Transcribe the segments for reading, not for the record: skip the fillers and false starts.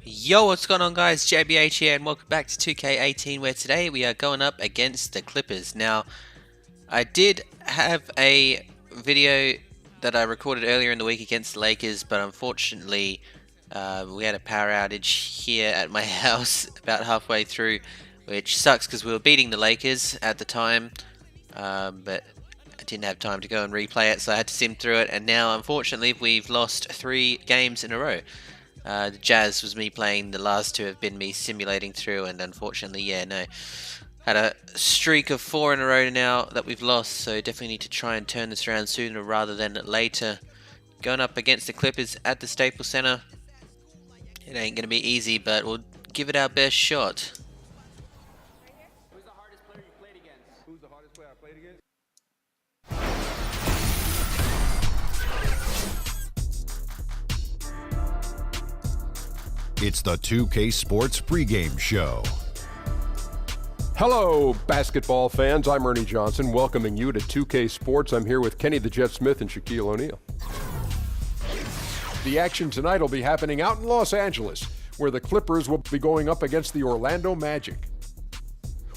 Yo, what's going on, guys? JBH here, and welcome back to 2K18, where today we are going up against the Clippers. Now, I did have a video that I recorded earlier in the week against the Lakers, but unfortunately, we had a power outage here at my house about halfway through, which sucks because we were beating the Lakers at the time, but I didn't have time to go and replay it, so I had to sim through it, and now, unfortunately, we've lost 3 games in a row. The Jazz was me playing, the last 2 have been me simulating through, and unfortunately, had a streak of 4 in a row now that we've lost, so definitely need to try and turn this around sooner rather than later. Going up against the Clippers at the Staples Center, it ain't going to be easy, but we'll give it our best shot. Who's the hardest player you played against? Who's the hardest player I played against? It's the 2K Sports pregame show. Hello, basketball fans. I'm Ernie Johnson, welcoming you to 2K Sports. I'm here with Kenny the Jet Smith and Shaquille O'Neal. The action tonight will be happening out in Los Angeles, where the Clippers will be going up against the Orlando Magic.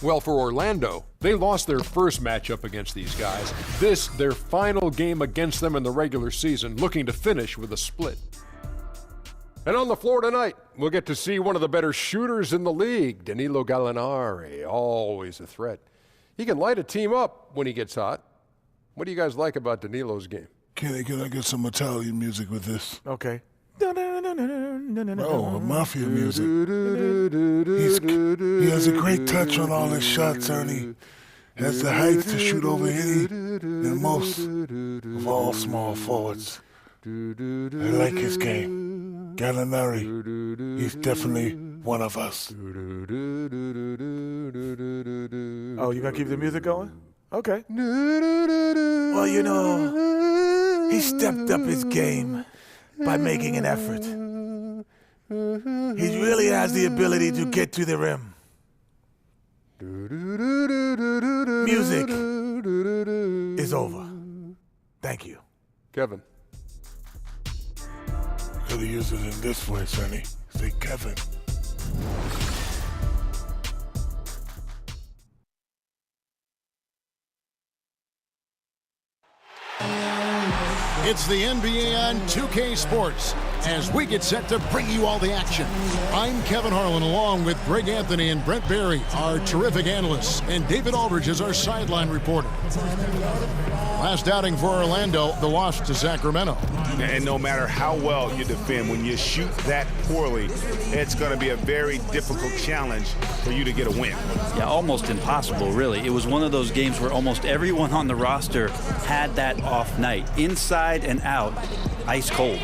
Well, for Orlando, they lost their first matchup against these guys. This, their final game against them in the regular season, looking to finish with a split. And on the floor tonight, we'll get to see one of the better shooters in the league, Danilo Gallinari, always a threat. He can light a team up when he gets hot. What do you guys like about Danilo's game? Kenny, can I get some Italian music with this? Okay. Oh, mafia music. He has a great touch on all his shots, Ernie. Has the height to shoot over any and most of all small forwards. I like his game. Gallinari, he's definitely one of us. Oh, you gonna keep the music going? Okay. Well, you know, he stepped up his game by making an effort. He really has the ability to get to the rim. Music is over. Thank you. Kevin. Could have used it in this voice, Ernie. Say Kevin. It's the NBA on 2K Sports as we get set to bring you all the action. I'm Kevin Harlan along with Greg Anthony and Brent Barry, our terrific analysts, and David Aldridge is our sideline reporter. Last outing for Orlando, the loss to Sacramento. And no matter how well you defend, when you shoot that poorly, it's going to be a very difficult challenge for you to get a win. Yeah, almost impossible, really. It was one of those games where almost everyone on the roster had that off night. Inside and out, ice cold.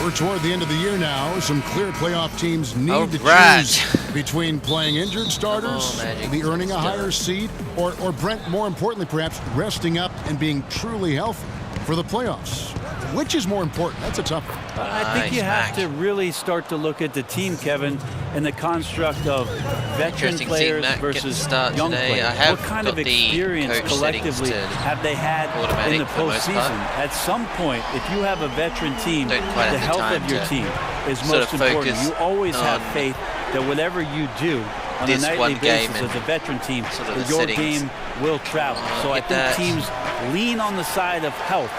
We're toward the end of the year now. Some clear playoff teams need to choose between playing injured starters, the earning a higher seed, or Brent, more importantly perhaps, resting up and being truly healthy for the playoffs. Which is more important? That's a tough one. I think you have to really start to look at the team, Kevin, in the construct of veteran players versus young players. What kind of experience collectively have they had in the postseason? At some point, if you have a veteran team, the health of your team is most important. You always have faith that whatever you do on a nightly basis as a veteron team, your game will travel. So I think teams lean on the side of health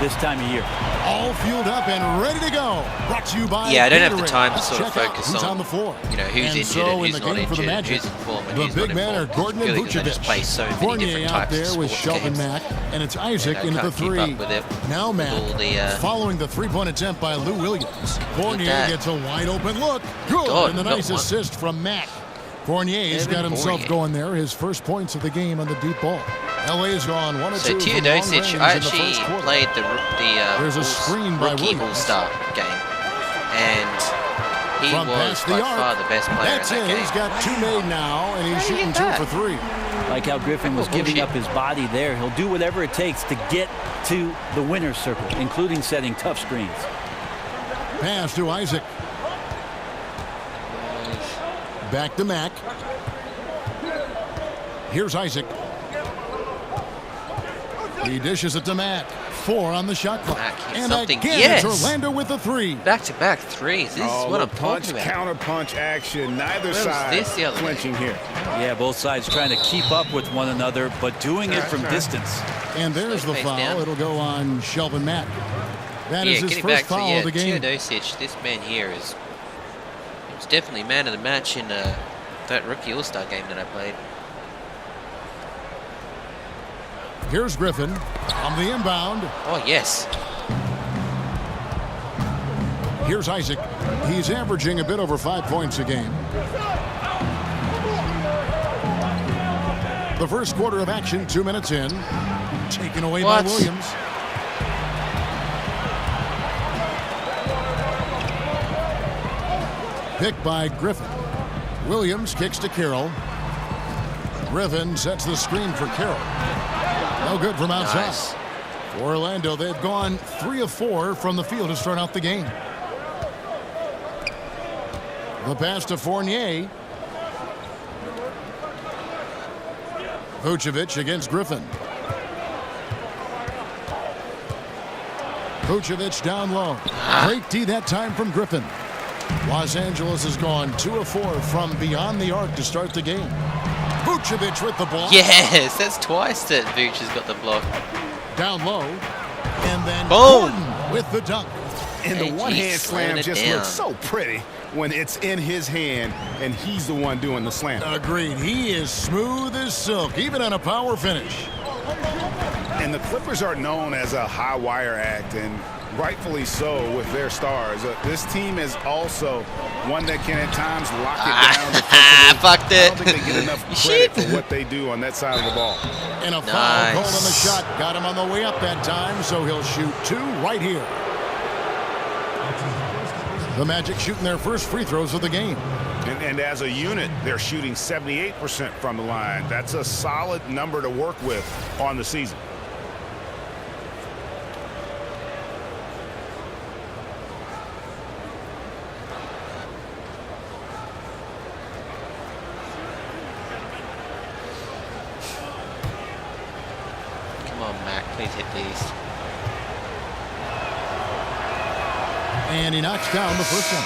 this time of year. All fueled up and ready to go. Brought to you by I don't have the Gatorade. time to Let's sort of check out focus who's on the floor. You know, who's And injured so and in who's the not game for the injured, Magic, who's in form and the who's big not men in are form. Gordon and Purely 'cause I just play Vucevic. so many Fournier different out types of there with sports Shelvin games. Mack, and it's Isaac And I into the can't keep three. up with it. Now Mack, all the, following the three-point attempt by Lou Williams. Fournier that. gets a wide-open look. Good, God, and the got nice one. assist from Mack. Fournier's got himself Fournier. going there, his first points of the game on the deep ball. LA's gone 1-2 So from long range Teodosic, in I the actually first quarter. played the There's a Bulls screen by rookie Williams. All-Star game, and he From was past the by arc. far the best player That's in that it. game. He's got 2 made now, and he's shooting 2 for 3. Like how Griffin was giving up his body there. He'll do whatever it takes to get to the winner's circle, including setting tough screens. Pass to Isaac. Back to Mack. Here's Isaac. He dishes it to Mack. 4 on the shot clock. And again, it's Orlando with the 3. Back-to-back threes. This is what I'm talking about. Counter-punch action. Neither side clinching here. Yeah, both sides trying to keep up with one another, but doing it from distance. And there's the foul. Down. It'll go on Shelvin Mack. That is his first foul of the game. Teodosic, this man here is definitely man of the match in that rookie All-Star game that I played. Here's Griffin on the inbound. Oh, yes. Here's Isaac. He's averaging a bit over 5 points a game. The first quarter of action, 2 minutes in. Taken away by Williams. Picked by Griffin. Williams kicks to Carroll. Griffin sets the screen for Carroll. No good from outside. Nice. For Orlando, they've gone 3 of 4 from the field to start out the game. The pass to Fournier. Vucevic against Griffin. Vucevic down low. Great D that time from Griffin. Los Angeles has gone 2 of 4 from beyond the arc to start the game. Vucevic with the block. Yes, that's twice that Vuce has got the block. Down low. And then boom Gordon with the dunk. And the one-hand slam just looks so pretty when it's in his hand and he's the one doing the slam. Agreed. He is smooth as silk, even on a power finish. And the Clippers are known as a high-wire act, and rightfully so with their stars. This team is also one that can at times lock it down defensively. Fucked it. I don't think they get enough credit for what they do on that side of the ball. And a foul called on the shot. Got him on the way up that time, so he'll shoot 2 right here. The Magic shooting their first free throws of the game. And as a unit, they're shooting 78% from the line. That's a solid number to work with on the season. Please hit these. And he knocks down the first one.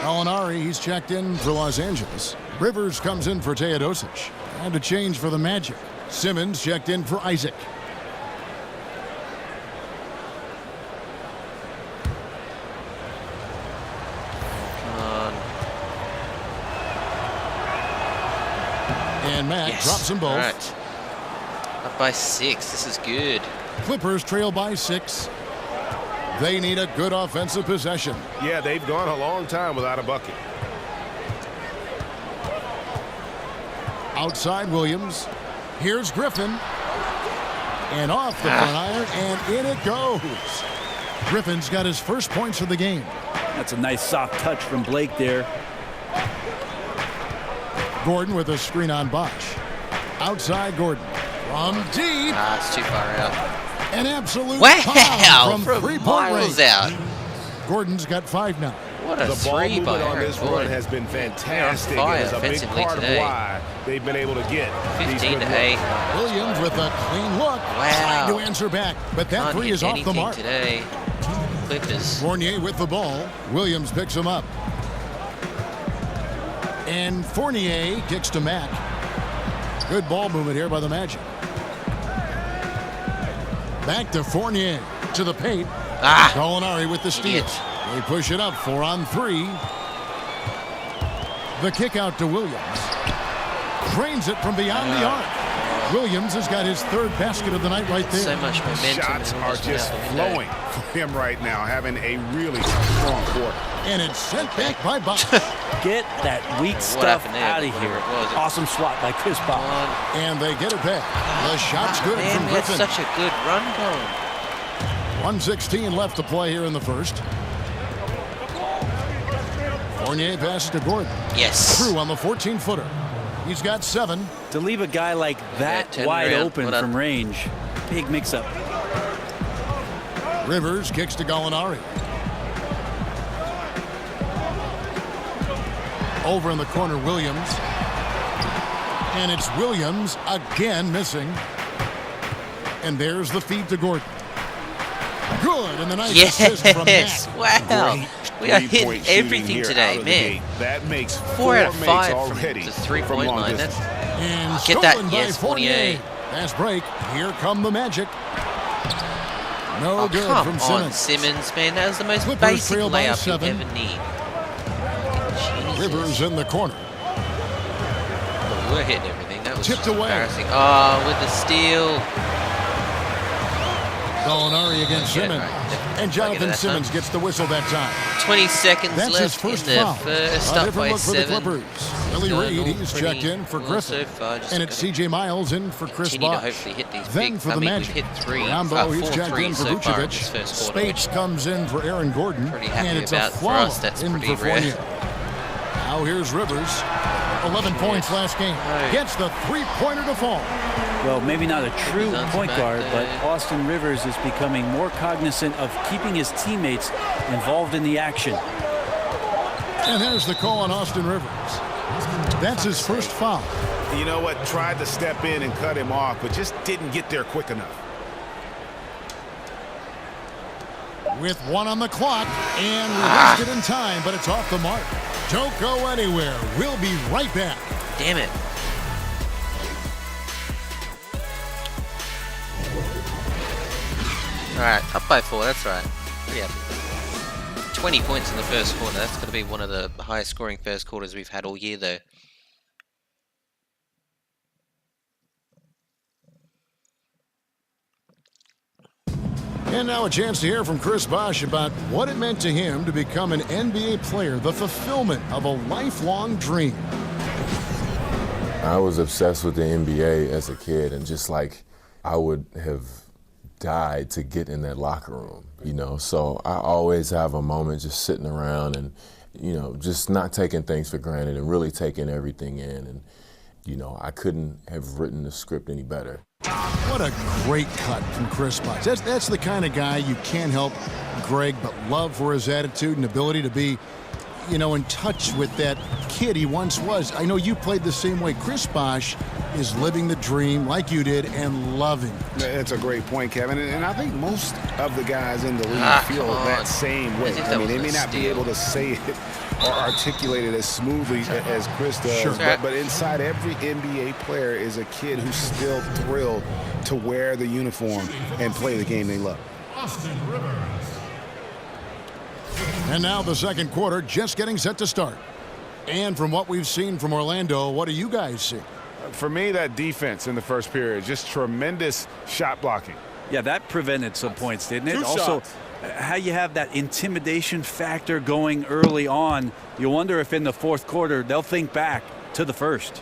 Gallinari, he's checked in for Los Angeles. Rivers comes in for Teodosic. And a change for the Magic. Simmons checked in for Isaac. Come on. And Matt drops them both. All right. Up by 6. This is good. Clippers trail by 6. They need a good offensive possession. Yeah, they've gone a long time without a bucket. Outside Williams. Here's Griffin. And off the front iron, and in it goes. Griffin's got his first points of the game. That's a nice soft touch from Blake there. Gordon with a screen on Bosch. Outside Gordon. From deep. It's too far out. An absolute wow, from 3-point range. Out. Gordon's got 5 now. What a the ball three by movement on this run has been fantastic. It is a big part of why they've been able to get 15 to 8. Williams with a clean look. Wow. Trying to answer back, but that three is off the mark. Today. Clippers. Fournier with the ball. Williams picks him up. And Fournier kicks to Mack. Good ball movement here by the Magic. Back to Fournier to the paint. Gallinari with the steal. They push it up 4 on 3. The kick out to Williams. Drains it from beyond the arc. Williams has got his 3rd basket of the night right there. So much momentum. Shots are just flowing for him right now, having a really strong quarter. And it's sent back by Bosch. Get that weak stuff out of here. Awesome swat by Chris Paul. And they get it back. The shot's good from Griffin. Such a good run going. 1:16 left to play here in the first. Fournier passes to Gordon. Yes. Through on the 14-footer. He's got 7. To leave a guy like that wide open from range, big mix-up. Rivers kicks to Gallinari. Over in the corner, Williams. And it's Williams again missing. And there's the feed to Gordon. Good, and the nice assist from Mack. Wow. We are hitting everything today, man. That makes 4 out of 5 already from the 3-point line. That's, and get that, yes, 48. Fast break. Here come the Magic. No Oh, good come from on, Simmons. Simmons, man. That was the most Clippers basic trail by layup 7. you ever need. Jesus. Rivers in the corner. Oh, we're hitting everything. That was Tipped just away. embarrassing. Oh, with the steal. Gallinari against Simmons. And Jonathan Simmons gets the whistle that time. 20 seconds That's left his first in the foul. first, A up different by look for the 7. Clippers. Billy Reed, he's checked in for Griffin. And it's C.J. Miles in for Chris Continue to Bosh. hopefully hit these Then big, for the Magic. we've hit 3, Rambo, he's 4 checked in threes for so far in this Vucevic. first quarter. Spates comes in for Aaron Gordon. Pretty happy And it's about a for us. flawless That's in pretty for rare. Fournier. Now here's Rivers. 11 points last game. Gets the 3-pointer to fall. Well, maybe not a true point guard, but Austin Rivers is becoming more cognizant of keeping his teammates involved in the action. And there's the call on Austin Rivers. That's his first foul. You know what? Tried to step in and cut him off, but just didn't get there quick enough. With 1 on the clock, and we wasted in time, but it's off the mark. Don't go anywhere. We'll be right back. Damn it. Alright, up by 4, that's right. Pretty happy. 20 points in the first quarter. That's going to be one of the highest scoring first quarters we've had all year, though. And now a chance to hear from Chris Bosh about what it meant to him to become an NBA player, the fulfillment of a lifelong dream. I was obsessed with the NBA as a kid, and just like I would have died to get in that locker room, you know. So I always have a moment just sitting around and, you know, just not taking things for granted and really taking everything in. And, you know, I couldn't have written the script any better. What a great cut from Chris Bosh. That's the kind of guy you can't help Greg but love for his attitude and ability to be, you know, in touch with that kid he once was. I know you played the same way. Chris Bosh is living the dream like you did and loving it. That's a great point, Kevin. And I think most of the guys in the league feel that same way. I mean, they may not be able to say it or articulate it as smoothly as Chris does. Sure. But inside every NBA player is a kid who's still thrilled to wear the uniform and play the game they love. And now the second quarter just getting set to start. And from what we've seen from Orlando, what do you guys see? For me, that defense in the first period, just tremendous shot blocking. Yeah, that prevented some points, didn't it? Also, how you have that intimidation factor going early on, you wonder if in the fourth quarter they'll think back to the first.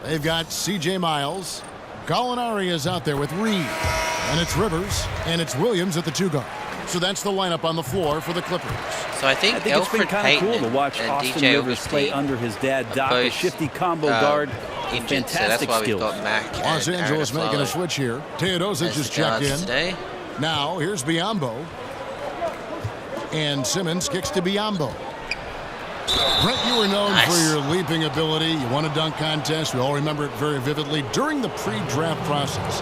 They've got C.J. Miles. Gallinari is out there with Reed. And it's Rivers. And it's Williams at the 2 guard. So that's the lineup on the floor for the Clippers. So I think it's been kind of cool to watch Austin Rivers play under his dad, Doc, a shifty combo guard. Fantastic so that's why skills. We've got Mac Los Angeles making a switch here. Teodosic just checked in. Today. Now here's Biyombo. And Simmons kicks to Biyombo. Brent, you were known for your leaping ability. You won a dunk contest. We all remember it very vividly. During the pre-draft process,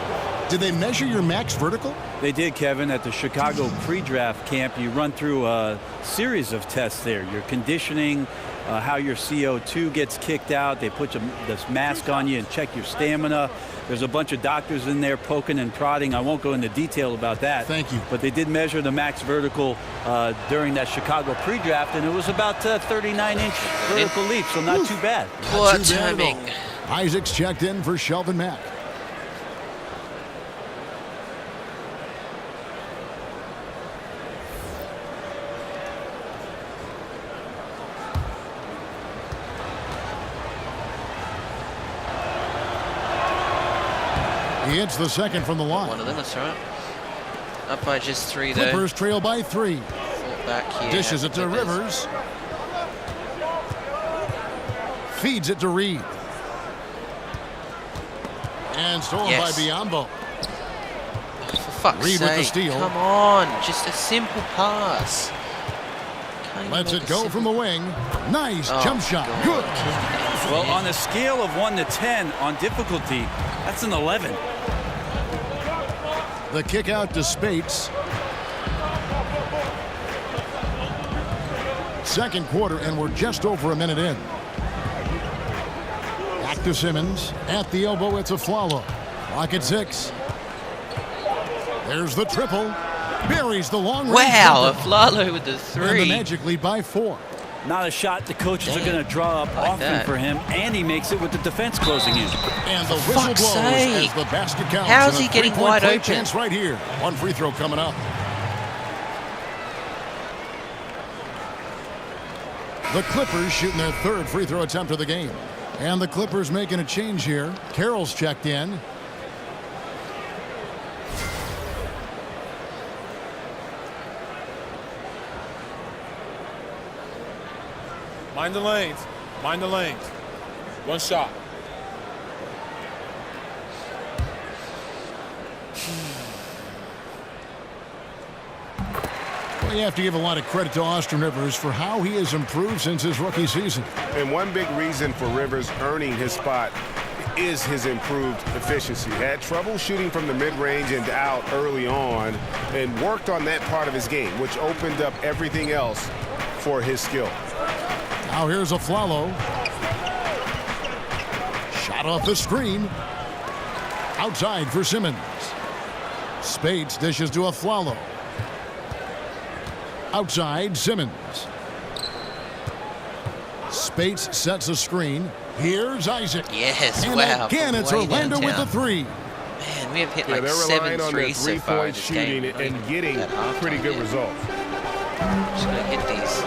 did they measure your max vertical? They did, Kevin. At the Chicago pre-draft camp, you run through a series of tests there. Your conditioning, how your CO2 gets kicked out. They put this mask on you and check your stamina. There's a bunch of doctors in there poking and prodding. I won't go into detail about that. Thank you. But they did measure the max vertical during that Chicago pre-draft, and it was about 39-inch vertical leap, so not too bad. What timing. Isaac's checked in for Shelvin Mack. He hits the second from the line. One of them, that's right. Up by just 3 there. Clippers trail by 3. Fought back here. Dishes it to Rivers. Feeds it to Reed. And stolen by Biombo. For fuck's Reed sake, with the steal. come on, just a simple pass. Lets it go from the wing. Nice jump shot. Good. Well, on a scale of 1 to 10 on difficulty, that's an 11. The kick out to Spates. Second quarter, and we're just over a minute in. Back to Simmons. At the elbow, it's a Flalo. Clock at 6. There's the triple. Buries the long range. Wow, a Flalo with the 3. And the Magic lead by 4. Not a shot the coaches are going to draw up often for him, and he makes it with the defense closing in. And the whistle blows as the basket counts. How's he getting wide open? Chance right here. One free throw coming up. The Clippers shooting their 3rd free throw attempt of the game. And the Clippers making a change here. Carroll's checked in. Mind the lanes. Mind the lanes. One shot. Well, you have to give a lot of credit to Austin Rivers for how he has improved since his rookie season. And one big reason for Rivers earning his spot is his improved efficiency. Had trouble shooting from the mid-range and out early on and worked on that part of his game, which opened up everything else for his skill. Now here's a Flalo. Shot off the screen. Outside for Simmons. Spates dishes to a Flalo. Outside, Simmons. Spates sets a screen. Here's Isaac. Yes, and wow. Again, it's Orlando with the 3. Man, we have hit like they're 7 relying on their threes so far in three-point this shooting game. and getting pretty good results. Just gonna hit these.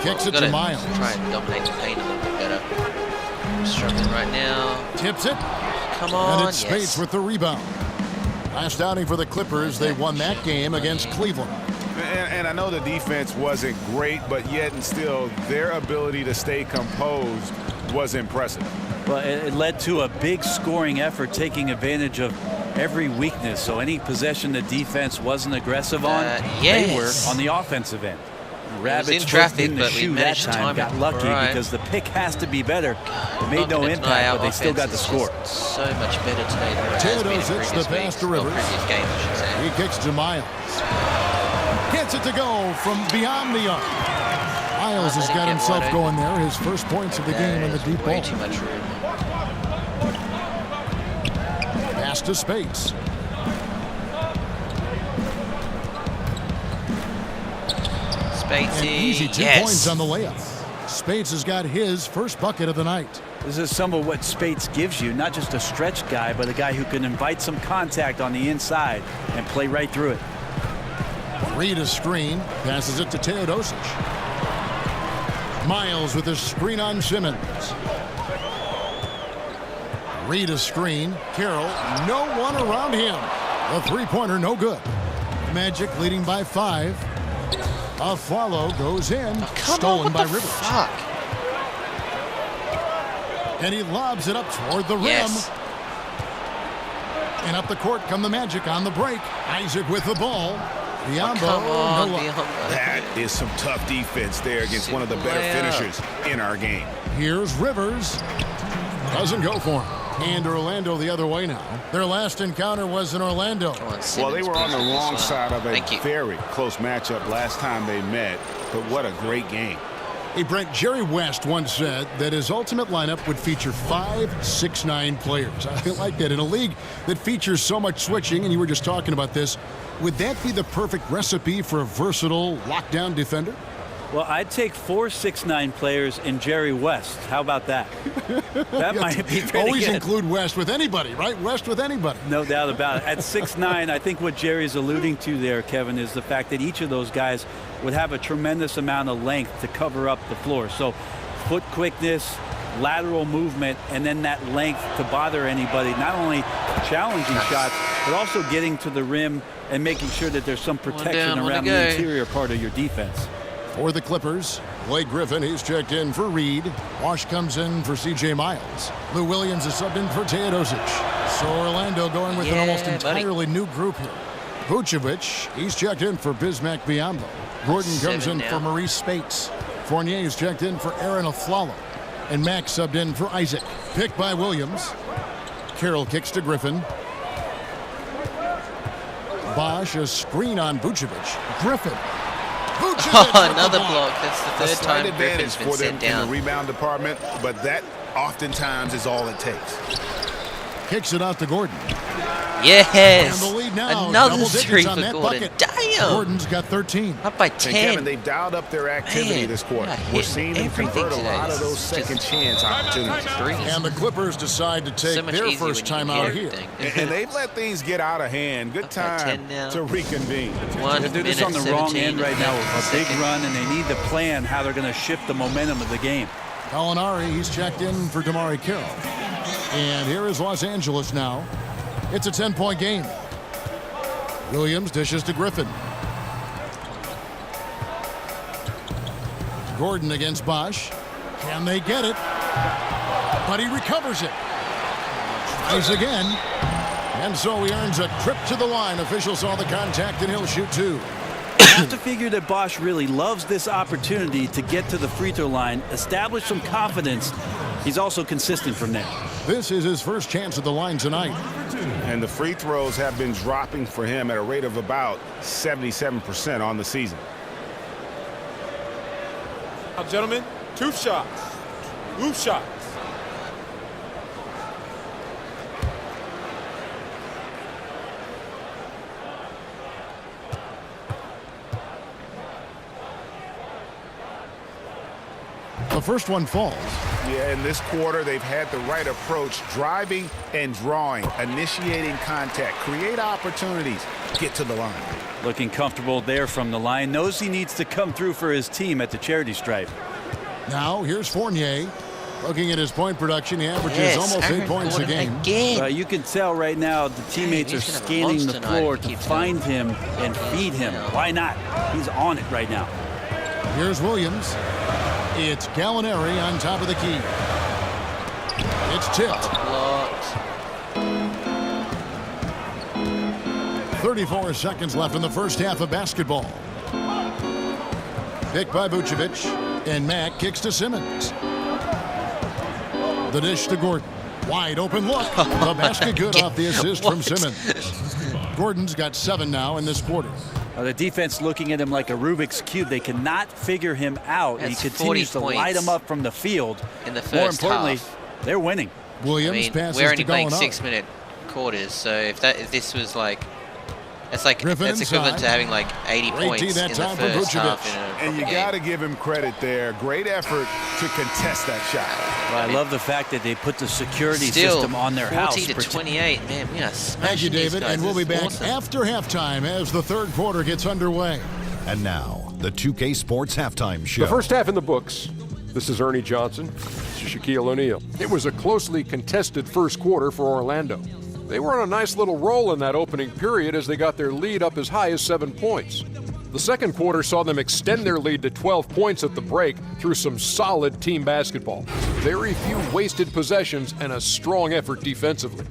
Kicks it to Miles. Try and dominate the paint a little bit better. Struggling right now. Tips it. Come on. And it's Spates with the rebound. Last outing for the Clippers, they won that game against Cleveland. And I know the defense wasn't great, but yet and still, their ability to stay composed was impressive. Well, it led to a big scoring effort, taking advantage of every weakness. So any possession the defense wasn't aggressive on, they were on the offensive end. Rabbits in traffic, in the but we shoe managed that to time, time got it lucky right. because the pick has to be better. It made no impact, but they still got the score. So much better today than it has been in previous the pass to Rivers. previous games, I should say. He kicks to Miles. Gets it to go from beyond the arc. Miles has got himself going there. His first points of the game on the deep ball. Way too much room. Pass to Spates. Spatesy, easy 2 points on the layup. Spates has got his first bucket of the night. This is some of what Spates gives you, not just a stretch guy, but a guy who can invite some contact on the inside and play right through it. Reed a screen, passes it to Teodosic. Miles with a screen on Simmons. Reed a screen, Carroll, no one around him. The three-pointer, no good. Magic leading by 5. A follow goes in, stolen by Rivers. Fuck? And he lobs it up toward the rim. Yes. And up the court come the Magic on the break. Isaac with the ball. Biombo, come on, no luck. Biombo. That is some tough defense there against one of the better finishers in our game. Here's Rivers. Doesn't go for him. And Orlando the other way now. Their last encounter was in Orlando. Well, they were on the wrong side of a very close matchup last time they met, but what a great game. Hey, Brent, Jerry West once said that his ultimate lineup would feature 5 6'9" players. I like that. In a league that features so much switching, and you were just talking about this, would that be the perfect recipe for a versatile lockdown defender? Well, I'd take 4 6'9" players in Jerry West. How about that? That might be pretty Always good. include West with anybody, right? West with anybody. No doubt about it. At 6'9", I think what Jerry's alluding to there, Kevin, is the fact that each of those guys would have a tremendous amount of length to cover up the floor. So foot quickness, lateral movement, and then that length to bother anybody, not only challenging shots, but also getting to the rim and making sure that there's some protection around the interior part of your defense. For the Clippers, Blake Griffin, he's checked in for Reed. Wash comes in for C.J. Miles. Lou Williams is subbed in for Teodosic. So Orlando going with an almost entirely new group here. Vucevic, he's checked in for Bismack Biyombo. Gordon comes in for Maurice Spates. Fournier is checked in for Aaron Aflalo. And Mack subbed in for Isaac. Picked by Williams. Carroll kicks to Griffin. Bosch, a screen on Vucevic. Griffin. Oh, another block. That's the third time Griffin's been sent down. In the rebound department, but that oftentimes is all it takes. Kicks it out to Gordon. Yes. And the lead now. Another three for Gordon. Bucket. Damn. Gordon's got 13. Up by 10. And Kevin, they've dialed up their activity this quarter. We're seeing them convert a lot of those second chance opportunities. And the Clippers decide to take their first time out here. And they've let things get out of hand. Good time to reconvene. They're just on the wrong end right now. A big run, and they need to plan how they're going to shift the momentum of the game. Gallinari, he's checked in for Damari Carroll. And here is Los Angeles now. It's a 10-point game. Williams dishes to Griffin. Gordon against Bosch. Can they get it? But he recovers it. Tries again. And so he earns a trip to the line. Officials saw the contact, and he'll shoot two. You have to figure that Bosch really loves this opportunity to get to the free throw line, establish some confidence. He's also consistent from there. This is his first chance at the line tonight. And the free throws have been dropping for him at a rate of about 77% on the season. Now, gentlemen, two shots. Loop shots. The first one falls. Yeah, in this quarter, they've had the right approach, driving and drawing, initiating contact, create opportunities, get to the line. Looking comfortable there from the line. Knows he needs to come through for his team at the charity stripe. Now, here's Fournier. Looking at his point production, he averages almost 8 points a game. You can tell right now the teammates are scanning the floor to find him and feed him. Why not? He's on it right now. Here's Williams. It's Gallinari on top of the key. It's tipped. 34 seconds left in the first half of basketball. Picked by Vucevic, and Mack kicks to Simmons. The dish to Gordon. Wide open look. The basket good off the assist from Simmons. Gordon's got 7 now in this quarter. The defense looking at him like a Rubik's Cube. They cannot figure him out. He continues to light him up from the field. In the first More importantly, half. They're winning. Williams passes we're only to playing Gallinari. 6-minute quarters, so if this was like, that's Griffin equivalent to having like 80 points in the first half. And you got to give him credit there. Great effort to contest that shot. Well, I love the fact that they put the security system on their house. 40 to 28, man, we are smashing Thank you, David, these guys. and we'll be back Awesome. after halftime as the third quarter gets underway. And now, the 2K Sports Halftime Show. The first half in the books. This is Ernie Johnson. This is Shaquille O'Neal. It was a closely contested first quarter for Orlando. They were on a nice little roll in that opening period as they got their lead up as high as 7 points. The second quarter saw them extend their lead to 12 points at the break through some solid team basketball. Very few wasted possessions and a strong effort defensively.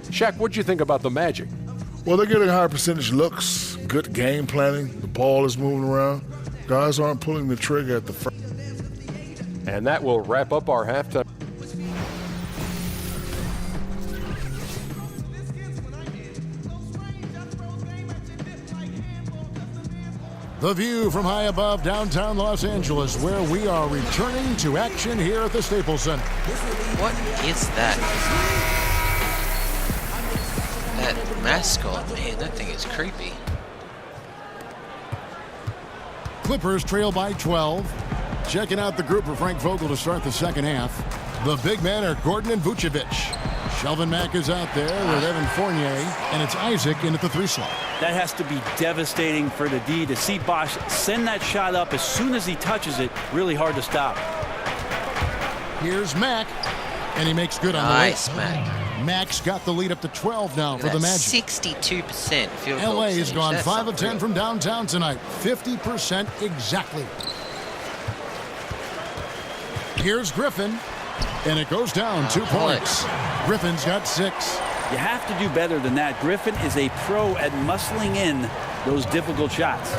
Shaq, what'd you think about the Magic? Well, they're getting high percentage looks, good game planning. The ball is moving around. Guys aren't pulling the trigger at the front. And that will wrap up our halftime. The view from high above downtown Los Angeles, where we are returning to action here at the Staples Center. What is that? That mascot, man, that thing is creepy. Clippers trail by 12. Checking out the group for Frank Vogel to start the second half. The big men are Gordon and Vucevic. Shelvin Mack is out there with Evan Fournier, and it's Isaac in at the 3 slot. That has to be devastating for the D to see Bosch send that shot up as soon as he touches it. Really hard to stop. Here's Mack, and he makes good on Nice, the way. Mack. Mack's got the lead up to 12 now for the Magic. 62% field goal LA has percentage. gone That's 5 of 10 unreal. from downtown tonight. 50% exactly. Here's Griffin, and it goes down 2 points. Griffin's got 6. You have to do better than that. Griffin is a pro at muscling in those difficult shots.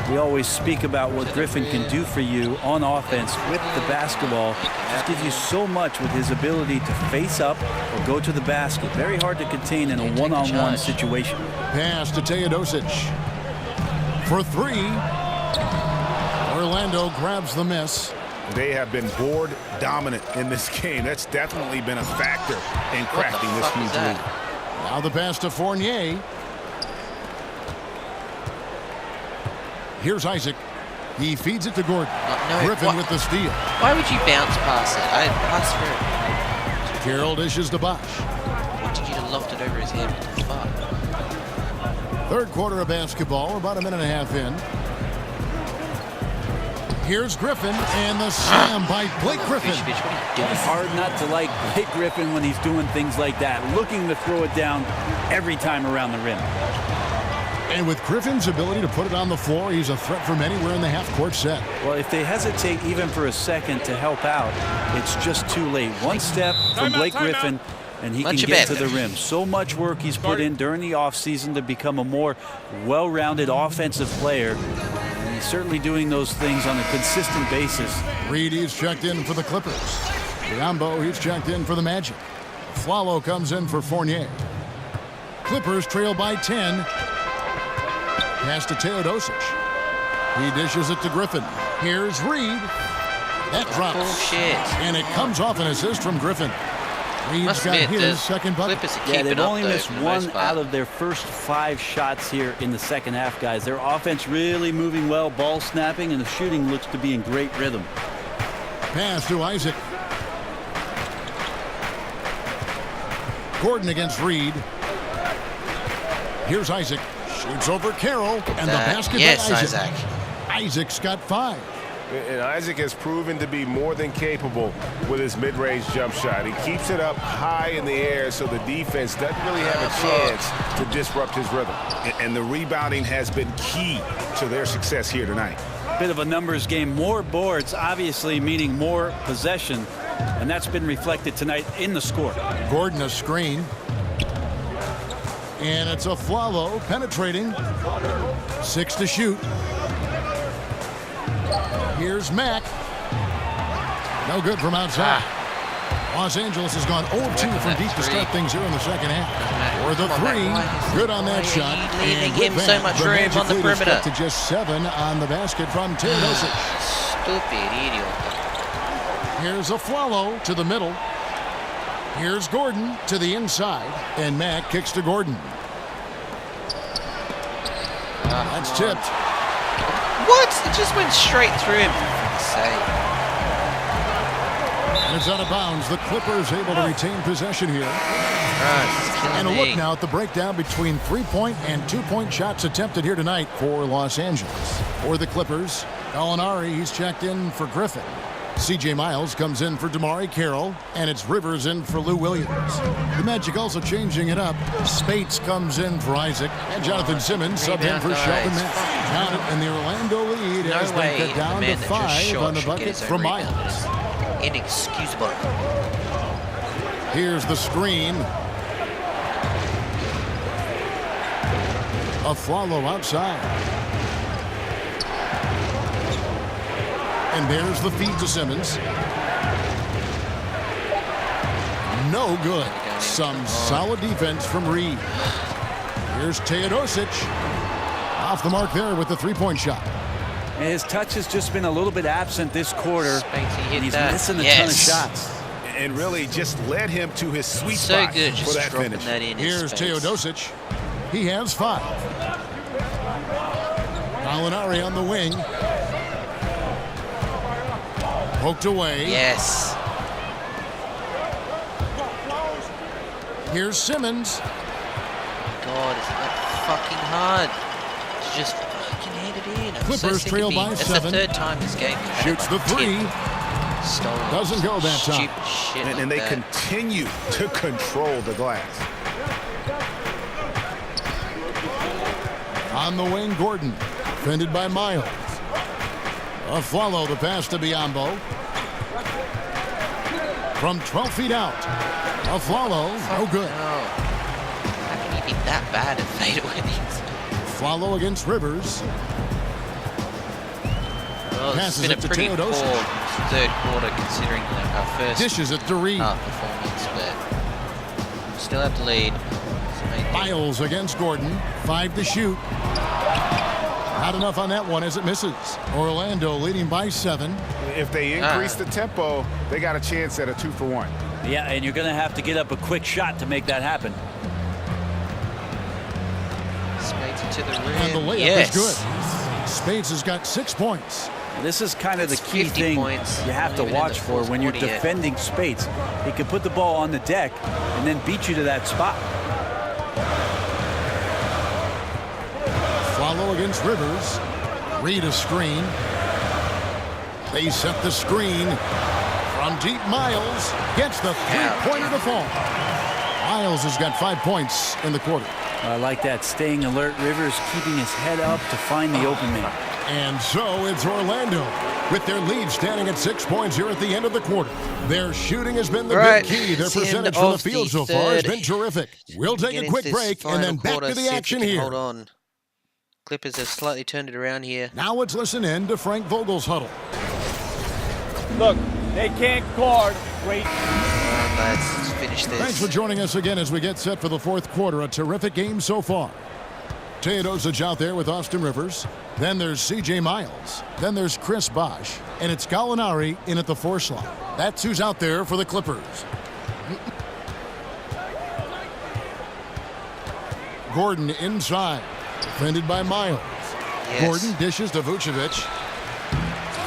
We always speak about what Griffin can do for you on offense with the basketball. Just gives you so much with his ability to face up or go to the basket. Very hard to contain in a one-on-one situation. Pass to Teodosic for 3. Orlando grabs the miss. They have been board dominant in this game. That's definitely been a factor in crafting this huge lead. Now the pass to Fournier. Here's Isaac. He feeds it to Gordon. Griffin with the steal. Why would you bounce past it? I passed through it. Carroll dishes to Bosch. I wanted you to loft it over his head. What the fuck? Third quarter of basketball, about a minute and a half in. Here's Griffin, and the slam by Blake Griffin. It's hard not to like Blake Griffin when he's doing things like that, looking to throw it down every time around the rim. And with Griffin's ability to put it on the floor, he's a threat from anywhere in the half-court set. Well, if they hesitate even for a second to help out, it's just too late. One step from Blake Griffin, and he can get to the rim. So much work he's put in during the offseason to become a more well-rounded offensive player. And he's certainly doing those things on a consistent basis. Reed, he's checked in for the Clippers. Biombo, he's checked in for the Magic. Flalo comes in for Fournier. Clippers trail by 10. Pass to Teodosic. He dishes it to Griffin. Here's Reed. That drops. Bullshit. And it comes off an assist from Griffin. Reed's got his second bucket. Yeah, they've only missed 1 out of their first 5 shots here in the second half, guys. Their offense really moving well, ball snapping, and the shooting looks to be in great rhythm. Pass to Isaac. Gordon against Reed. Here's Isaac. Shoots over Carroll, and the basket by Isaac. Isaac's got 5. And Isaac has proven to be more than capable with his mid-range jump shot. He keeps it up high in the air so the defense doesn't really have a chance to disrupt his rhythm. And the rebounding has been key to their success here tonight. Bit of a numbers game. More boards, obviously, meaning more possession. And that's been reflected tonight in the score. Gordon a screen. And it's a Flalo penetrating. 6 to shoot. Here's Mack. No good from outside. Los Angeles has gone 0-2 from deep to start things here in the second half. Or the 3. Good on that shot. Leaving him so much room on the perimeter. To just 7 on the basket from Teodosic. Stupid idiot. Here's a Flalo to the middle. Here's Gordon to the inside, and Mack kicks to Gordon. That's tipped. What? It just went straight through him. And it's out of bounds. The Clippers able to retain possession here. And a look now at the breakdown between 3-point and 2-point shots attempted here tonight for Los Angeles. For the Clippers, Gallinari, he's checked in for Griffin. C.J. Miles comes in for Damari Carroll, and it's Rivers in for Lou Williams. The Magic also changing it up. Spates comes in for Isaac, and Jonathan Simmons subbed in for Sheldon Mack. And the Orlando lead has been cut down to 5 on the bucket from Miles. Inexcusable. Here's the screen. A Flalo outside. And there's the feed to Simmons. No good. Some solid defense from Reed. Here's Teodosic. Off the mark there with the 3-point shot. And his touch has just been a little bit absent this quarter. And he's missing a ton of shots. And really just led him to his sweet spot for that finish. Here's Teodosic. He has 5. Gallinari on the wing. Poked away. Yes. Here's Simmons. God, is that fucking hard? It's just fucking hit it in. Clippers trail by 7. It's the 3rd time this game. Shoots the 3. Doesn't go that time. And they continue to control the glass. On the wing, Gordon. Defended by Miles. A Flalo, the pass to Biombo. from 12 feet out. A follow, no good. How can he be that bad at fadeaways? Follow against Rivers. Well, it's been a pretty poor third quarter considering our first dishes it to Reed. Performance, but still have the lead. Miles against Gordon. 5 to shoot. Not enough on that one as it misses. Orlando leading by 7. If they increase the tempo, they got a chance at a 2-for-1. Yeah, and you're going to have to get up a quick shot to make that happen. Spades to the rim. And the layup is good. Spades has got 6 points. This is kind of the key thing you have to watch for when you're defending Spades. He can put the ball on the deck and then beat you to that spot. Follow against Rivers. Reed a screen. They set the screen. From deep, Miles gets the three-pointer to fall. Miles has got 5 points in the quarter. I like that, staying alert. Rivers keeping his head up to find the open man. And so it's Orlando with their lead standing at 6 points here at the end of the quarter. Their shooting has been the big key. Their percentage from the field so far has been terrific. We'll take a quick break and then back to the action here. Hold on. Clippers have slightly turned it around here. Now let's listen in to Frank Vogel's huddle. Look, they can't guard. Wait. Let's finish this. Thanks for joining us again as we get set for the fourth quarter. A terrific game so far. Teodosic out there with Austin Rivers. Then there's C.J. Miles. Then there's Chris Bosh. And it's Gallinari in at the 4 slot. That's who's out there for the Clippers. Gordon inside. Defended by Miles. Yes. Gordon dishes to Vucevic.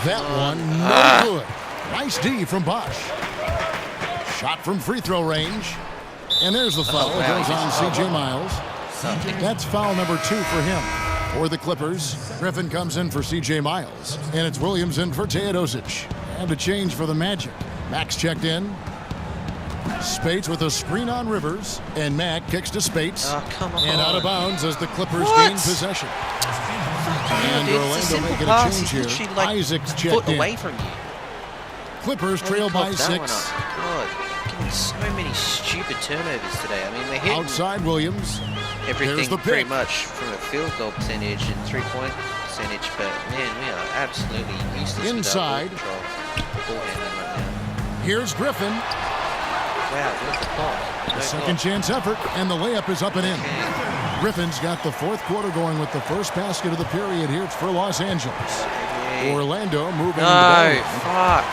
That one, no good. Nice D from Bosh. Shot from free throw range. And there's the foul. It goes on C.J. Miles. That's foul number 2 for him. For the Clippers, Griffin comes in for C.J. Miles. And it's Williams in for Teodosic. And a change for the Magic. Max checked in. Speights with a screen on Rivers. And Mack kicks to Speights. And out of bounds as the Clippers gain possession. And Orlando making a change here. Isaac's checked in. Away from you. Clippers trail by 6. God, getting so many stupid turnovers today. I mean, they're hitting outside Williams. Everything pretty much from a field goal percentage and 3-point percentage, but man, we are absolutely useless inside. Ball handling right now. Here's Griffin. Wow, where's the clock? No second chance effort, and the layup is up and in. Griffin's got the fourth quarter going with the first basket of the period here. It's for Los Angeles. Orlando moving. No, fuck.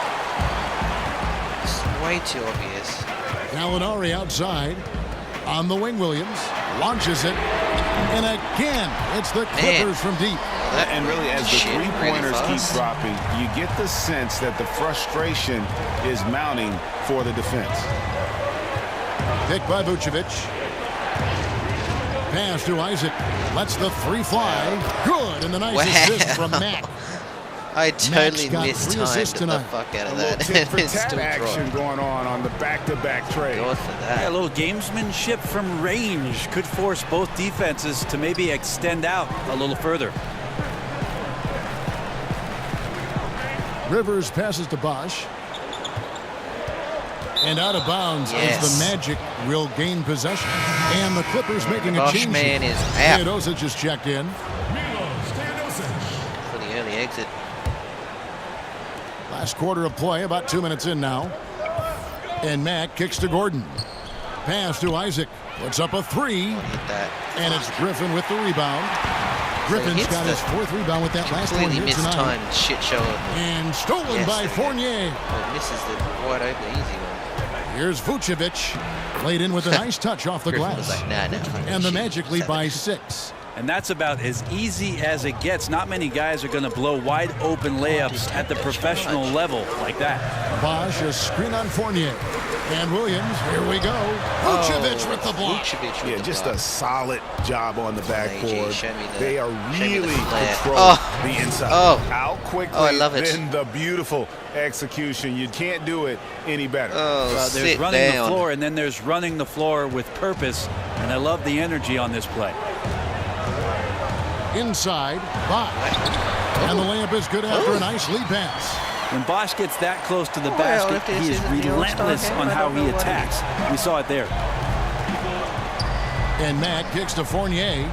It's way too obvious. Gallinari outside. On the wing, Williams launches it. And again, it's the Clippers from deep. And really, as the three-pointers keep dropping, you get the sense that the frustration is mounting for the defense. Pick by Vucevic. Pass to Isaac. Lets the 3 fly. Good. And the nice assist from Mack. I totally mistimed the fuck out of that. Tit-for-tat action going on the back-to-back trade. Go for that. Yeah, a little gamesmanship from range could force both defenses to maybe extend out a little further. Rivers passes to Bosh. And out of bounds as the Magic will gain possession. And the Clippers making a change. Man is out. Teodosic is checked in. For the early exit. Last quarter of play, about 2 minutes in now. And Mack kicks to Gordon. Pass to Isaac. Puts up a 3. And it's Griffin with the rebound. Griffin's got his 4th rebound with that last one here tonight. Shit show. And stolen by Fournier. Oh, misses the wide open easy one. Here's Vucevic. Laid in with a nice touch off the glass. Like, nah, and the Magic lead by 6. And that's about as easy as it gets. Not many guys are going to blow wide open layups at the professional level like that. Bosh, a screen on Fournier. And Williams, here we go. Vucevic with the block. Yeah, just a solid job on the backboard. They are really controlling the inside. Out quickly, I love it. Then the beautiful execution. You can't do it any better. There's running the floor, and then there's running the floor with purpose. And I love the energy on this play. Inside, Bosh. And the layup is good after a nice lead pass. When Bosch gets that close to the basket, he is relentless on how he attacks. We saw it there. And Matt kicks to Fournier.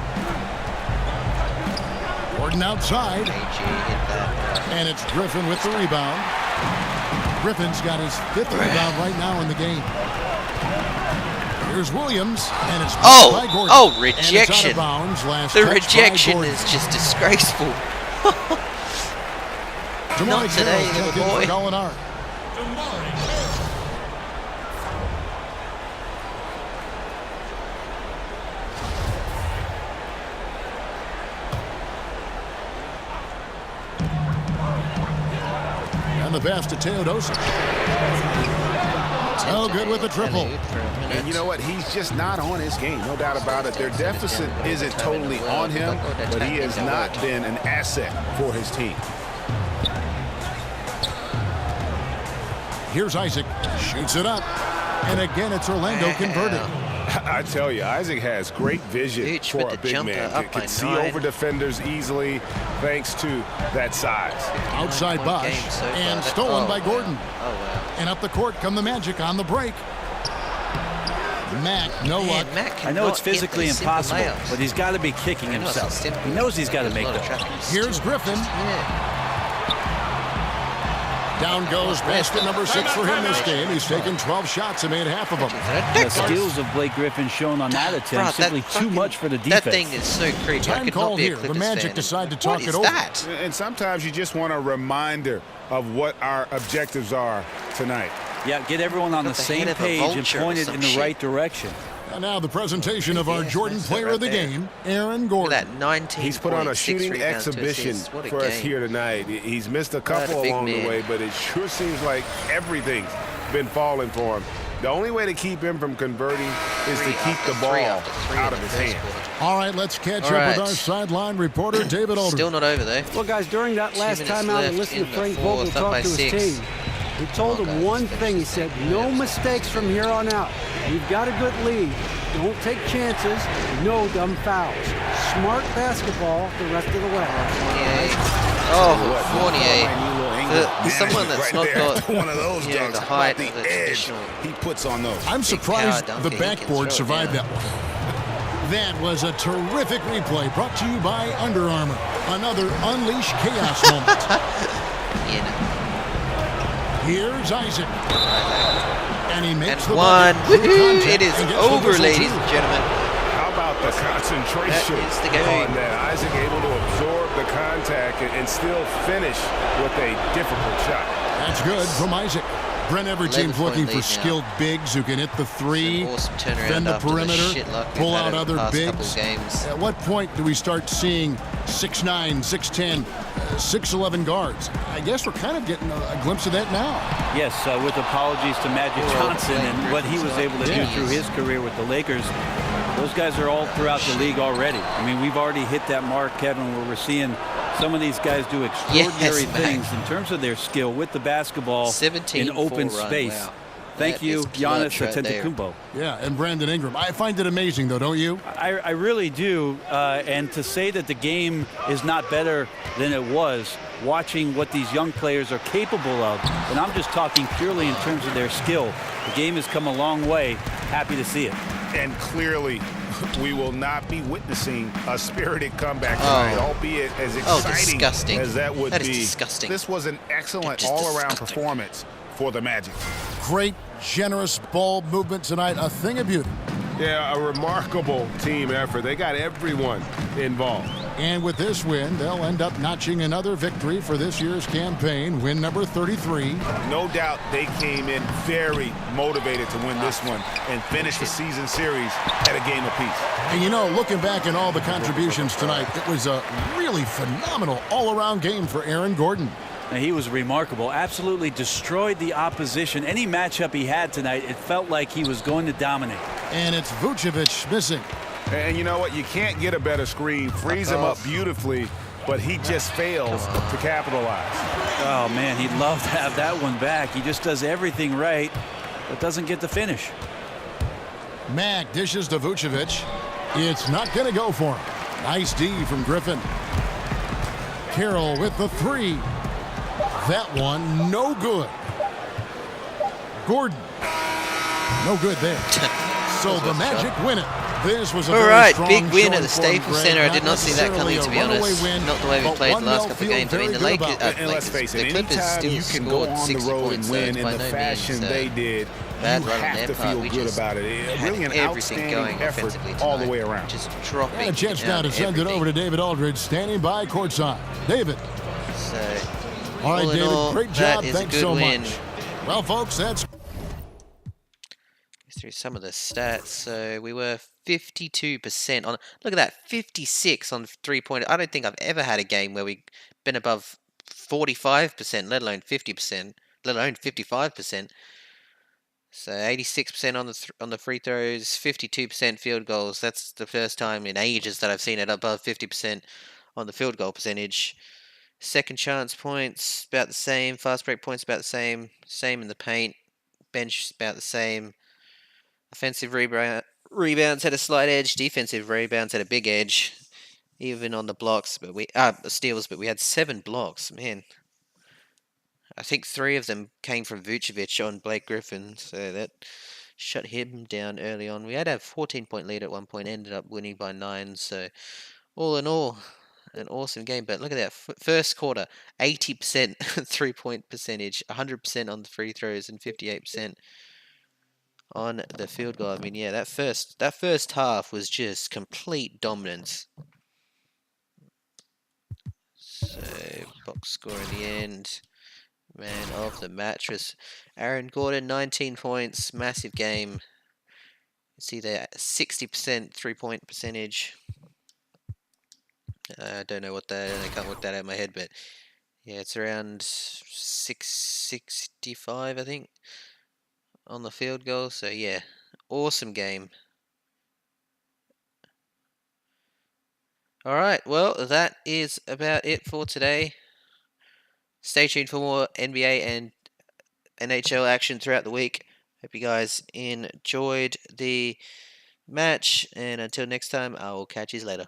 Gordon outside. And it's Griffin with the rebound. Griffin's got his 5th rebound right now in the game. Here's Williams, and it's by Gordon. Oh, rejection. Bounds, the rejection is just disgraceful. Not today, little boy. And the pass to Teodosic. Oh, good with the triple. And you know what? He's just not on his game. No doubt about it. Their deficit isn't totally on him, but he has not been an asset for his team. Here's Isaac. Shoots it up. And again, it's Orlando converted. I tell you, Isaac has great vision for a big man. Can see over defenders easily thanks to that size. Outside Bosch and stolen by Gordon. And up the court come the Magic on the break. Mack, no luck. I know it's physically impossible, but he's got to be kicking himself. He knows he's got to make them. Here's Griffin. Down goes basket number 6 for him this game. He's taken 12 shots and made half of them. The skills of Blake Griffin shown on that attempt, simply too much for the defense. That thing is so creepy. Time called here. The Magic decide to talk it over. That? And sometimes you just want a reminder of what our objectives are tonight. Yeah, get everyone on the same page and point it in the right direction. And now the presentation of our Jordan player of the game, Aaron Gordon. That 19. He's put on a shooting exhibition for us here tonight. He's missed a couple along the way, but it sure seems like everything's been falling for him. The only way to keep him from converting is to keep the ball out of his hand. All right, let's catch up with our sideline reporter, David Alder. Still not over, though. Well, guys, during that last time out, and listen to Frank Vogel talk to his team. He told them one thing. He said, no mistakes from here on out. You've got a good lead. Don't take chances. No dumb fouls. Smart basketball the rest of the way. Fournier. Someone that's not got one of those dunks, the height the of the edge traditional. he puts on those. I'm surprised the backboard survived that one. That was a terrific replay brought to you by Under Armour. Another Unleash Chaos moment. Here's Isaac. And he makes the one. It is over, ladies and gentlemen. How about the concentration on that? Isaac able to absorb the contact and still finish with a difficult shot. That's good from Isaac. Brent, every team's looking for skilled bigs who can hit the three, defend the perimeter, pull out other bigs. At what point do we start seeing 6'9", 6'10", 6'11" guards? I guess we're kind of getting a glimpse of that now. Yes, with apologies to Magic Johnson and what he was able to do through his career with the Lakers. Those guys are all throughout the league already. I mean, we've already hit that mark, Kevin, where we're seeing some of these guys do extraordinary things in terms of their skill with the basketball in open space. Wow. Thank you, Giannis Antetokounmpo. Yeah, and Brandon Ingram. I find it amazing, though, don't you? I really do. And to say that the game is not better than it was, watching what these young players are capable of, and I'm just talking purely in terms of their skill. The game has come a long way. Happy to see it. And clearly, we will not be witnessing a spirited comeback tonight, albeit as exciting as that would be. Disgusting. This was an excellent all-around performance for the Magic. Great, generous ball movement tonight, a thing of beauty. Yeah, a remarkable team effort. They got everyone involved. And with this win, they'll end up notching another victory for this year's campaign, win number 33. No doubt they came in very motivated to win this one and finish the season series at a game apiece. And you know, looking back at all the contributions tonight, it was a really phenomenal all-around game for Aaron Gordon. Now, he was remarkable, absolutely destroyed the opposition. Any matchup he had tonight, it felt like he was going to dominate. And it's Vucevic missing. And you know what? You can't get a better screen. Frees him up beautifully, but he just fails to capitalize. Oh, man, he'd love to have that one back. He just does everything right, but doesn't get the finish. Mack dishes to Vucevic. It's not going to go for him. Nice D from Griffin. Carroll with the three. That one, no good. Gordon, no good there. So the Magic win it. This was a Alright, big win at the Staples Center. I did not see that coming, to be honest. Not the way we played the last couple of games. I mean, the Lakers, the Clippers still scored 60 points, so it's by no means they did. Bad run on their part. We just about it. Really an everything going offensively tonight, all the way around. Just dropping. And a chance now to send it over to David Aldridge, standing by courtside. David. So, all right, David, great job. Thanks so win. much. Well, folks, that's through some of the stats. So we were 52% on. Look at that, 56 on 3-point. I don't think I've ever had a game where we've been above 45%, let alone 50%, let alone 55%. So 86% on the free throws, 52% field goals. That's the first time in ages that I've seen it above 50% on the field goal percentage. Second chance points about the same. Fast break points about the same. Same in the paint. Bench about the same. Offensive rebounds had a slight edge. Defensive rebounds had a big edge. Even on the blocks, but steals, but we had 7 blocks. Man, I think 3 of them came from Vucevic on Blake Griffin, so that shut him down early on. We had a 14-point lead at one point, ended up winning by 9. So all in all, an awesome game. But look at that, first quarter, 80% 3-point percentage, 100% on the free throws, and 58% on the field goal. I mean, yeah, that first half was just complete dominance. So box score in the end. Man of the match was Aaron Gordon, 19 points, massive game. See there, 60% 3-point percentage. I don't know what that, I can't work that out in my head, but yeah, it's around 665, I think, on the field goal. So yeah, awesome game. Alright, well, that is about it for today. Stay tuned for more NBA and NHL action throughout the week. Hope you guys enjoyed the match, and until next time, I will catch you later.